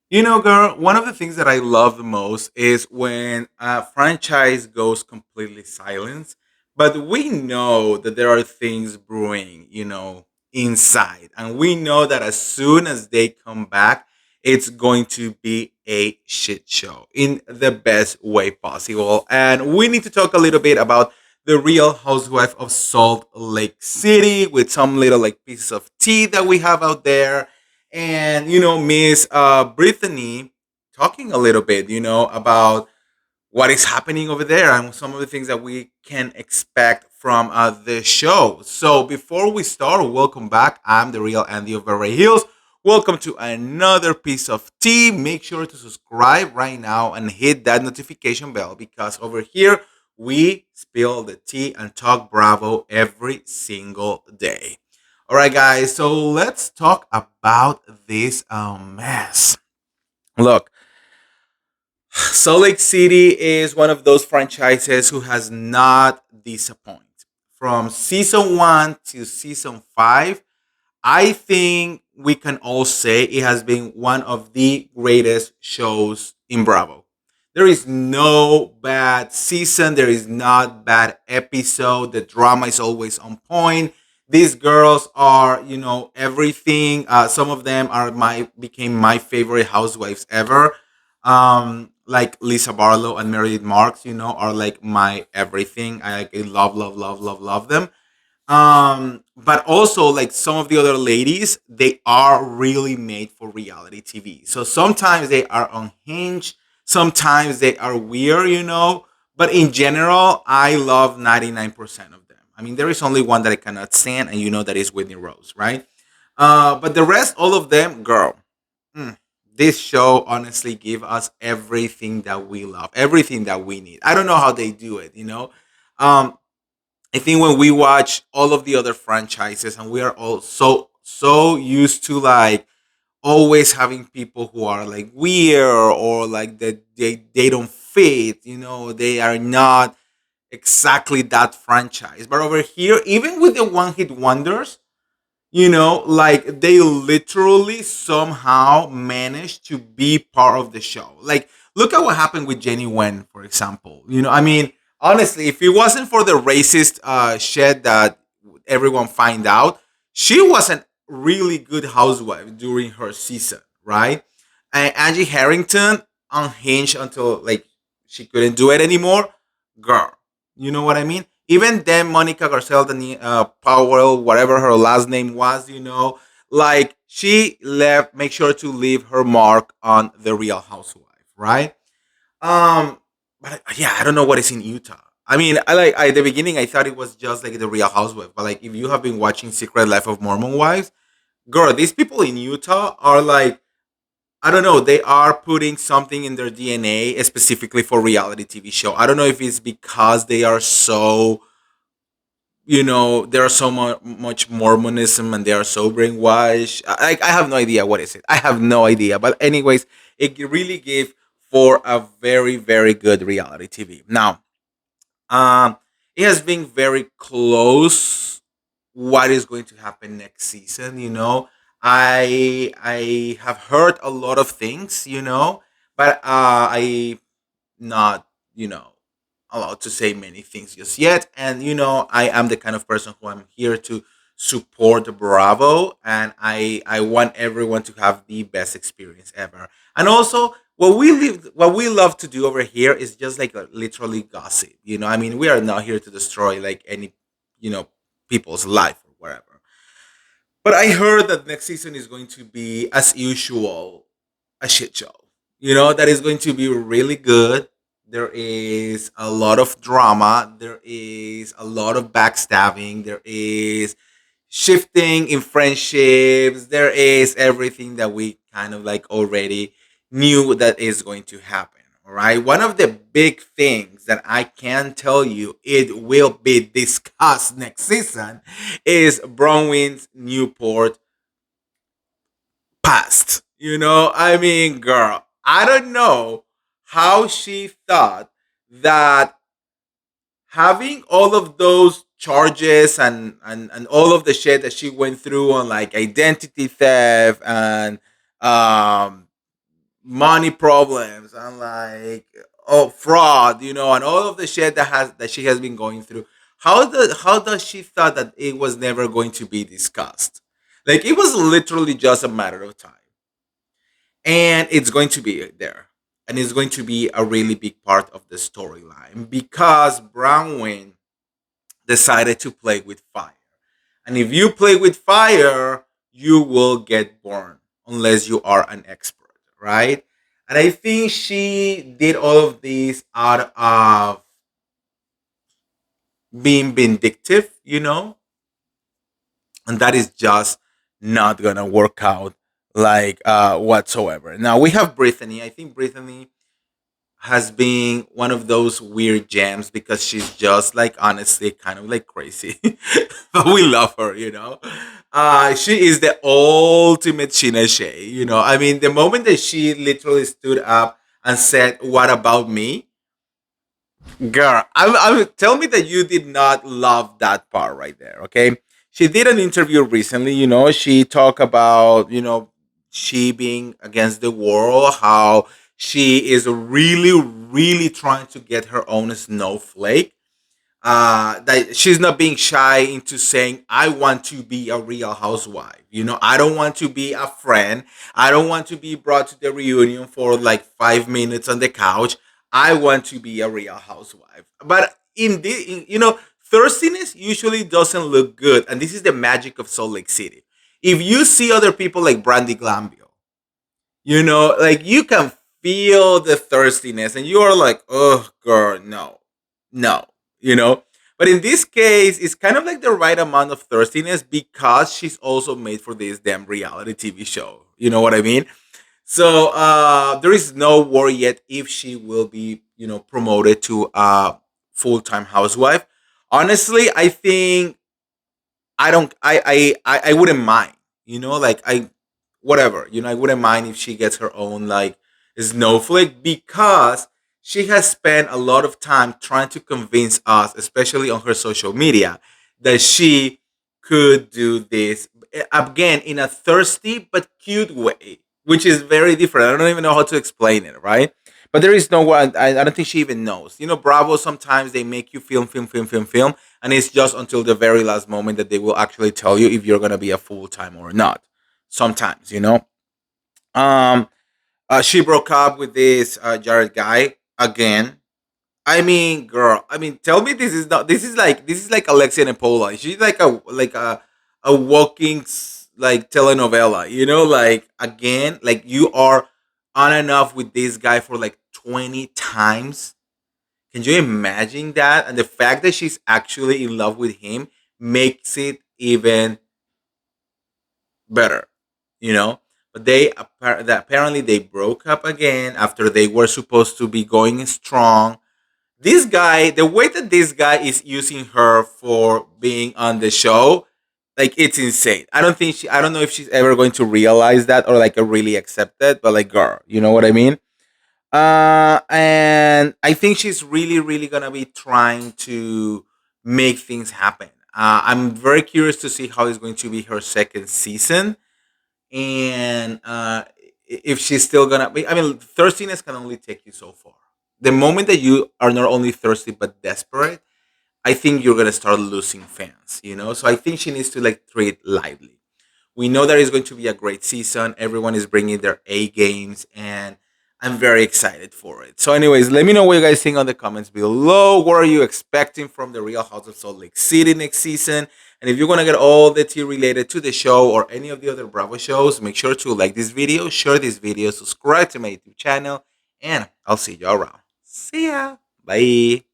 Girl, one of the things that I love the most is when a franchise goes completely silent, but we know that there are things brewing, inside. And we know that as soon as they come back, it's going to be a shit show in the best way possible. And we need to talk a little bit about the real housewife of Salt Lake City with some little like pieces of tea that we have out there and Miss Brittany talking a little bit about what is happening over there and some of the things that we can expect from the show. So before we start, welcome back. I'm the real Andy of Beverly Hills. Welcome to another piece of tea. Make sure to subscribe right now and hit that notification bell because over here we spill the tea and talk Bravo every single day. All right, guys. So let's talk about this mess. Look, Salt Lake City is one of those franchises who has not disappointed. From season one to season five, I think we can all say it has been one of the greatest shows in Bravo. There is no bad season. There is not bad episode. The drama is always on point. These girls are, everything. Some of them are my became my favorite housewives ever. Like Lisa Barlow and Meredith Marks, are like my everything. I love, love, love, love, love them. But also like some of the other ladies, they are really made for reality TV. So sometimes they are unhinged, sometimes they are weird, but in general I love 99% of them. I mean, there is only one that I cannot stand, and that is Whitney Rose, right? But the rest, all of them, girl, mm, this show honestly give us everything that we love, everything that we need. I don't know how they do it, um I think when we watch all of the other franchises and we are all so used to like always having people who are like weird or like that they don't fit, they are not exactly that franchise. But over here, even with the one hit wonders, like they literally somehow managed to be part of the show. Like, look at what happened with Jenny Wen, for example. I mean, honestly, if it wasn't for the racist shit that everyone find out, she was a really good housewife during her season, right? And Angie Harrington unhinged until like she couldn't do it anymore. Girl, you know what I mean? Even then, Monica Garcelle, Powell, whatever her last name was, like she left, make sure to leave her mark on the Real Housewife, right? Um, but yeah, I don't know what is in Utah. I mean, at the beginning, I thought it was just like the Real Housewife, but like if you have been watching Secret Life of Mormon Wives, girl, these people in Utah are like, I don't know. They are putting something in their DNA specifically for reality TV show. I don't know if it's because they are so, there are so much Mormonism and they are so brainwashed. I have no idea what is it. I have no idea. But anyways, it really gave for a very very good reality TV. Now, it has been very close what is going to happen next season. I have heard a lot of things, but I not allowed to say many things just yet. And I am the kind of person who I'm here to support Bravo, and I want everyone to have the best experience ever. And also, what we love to do over here is just like literally gossip. I mean, we are not here to destroy like any you know people's life or whatever. But I heard that next season is going to be, as usual, a shit show. That is going to be really good. There is a lot of drama. There is a lot of backstabbing. There is shifting in friendships. There is everything that we kind of like already knew that is going to happen. All right. One of the big things that I can tell you it will be discussed next season is Bronwyn's Newport past. I mean, girl, I don't know how she thought that having all of those charges and all of the shit that she went through on like identity theft and um money problems and like fraud, and all of the shit that she has been going through. How does she thought that it was never going to be discussed? Like it was literally just a matter of time, and it's going to be there, and it's going to be a really big part of the storyline because Brownwyn decided to play with fire. And if you play with fire, you will get burned unless you are an expert, right? And I think she did all of this out of being vindictive, and that is just not gonna work out like whatsoever. Now we have Brittany. I think Brittany has been one of those weird gems because she's just like honestly kind of like crazy, but we love her. She is the ultimate Sheena Shea. I mean, the moment that she literally stood up and said, "What about me?" Girl, tell me that you did not love that part right there. Okay, she did an interview recently. She talked about she being against the world, how she is really, really trying to get her own snowflake, that she's not being shy into saying, I want to be a real housewife. I don't want to be a friend. I don't want to be brought to the reunion for like 5 minutes on the couch. I want to be a real housewife. But thirstiness usually doesn't look good. And this is the magic of Salt Lake City. If you see other people like Brandy Glambio, like you can feel the thirstiness and you are like, oh, girl, no, no, you know. But in this case, it's kind of like the right amount of thirstiness because she's also made for this damn reality TV show. You know what I mean? So there is no worry yet if she will be, promoted to a full time housewife. Honestly, I think I don't. I wouldn't mind. Like whatever. I wouldn't mind if she gets her own like snowflake because she has spent a lot of time trying to convince us, especially on her social media, that she could do this again in a thirsty but cute way, which is very different. I don't even know how to explain it, right? But there is no one. I don't think she even knows. Bravo. Sometimes they make you film, and it's just until the very last moment that they will actually tell you if you're gonna be a full time or not. Sometimes, Um, she broke up with this Jared guy again. I mean, girl. I mean, tell me this is not. This is like Alexia Nepola. She's like a walking like telenovela. Like again, like you are on and off with this guy for like 20 times. Can you imagine that? And the fact that she's actually in love with him makes it even better, you know. But apparently they broke up again after they were supposed to be going strong. This guy, the way that this guy is using her for being on the show, like it's insane. I don't know if she's ever going to realize that or like really accept it. But like, girl, you know what I mean? And I think she's really, really gonna be trying to make things happen. I'm very curious to see how it's going to be her second season, and if she's still gonna be. I mean, thirstiness can only take you so far. The moment that you are not only thirsty but desperate, I think you're gonna start losing fans. So I think she needs to like treat lightly. We know that it's going to be a great season. Everyone is bringing their A games, and I'm very excited for it. So, anyways, let me know what you guys think on the comments below. What are you expecting from the Real House of Salt Lake City next season? And if you want to get all the tea related to the show or any of the other Bravo shows, make sure to like this video, share this video, subscribe to my YouTube channel, and I'll see you around. See ya. Bye.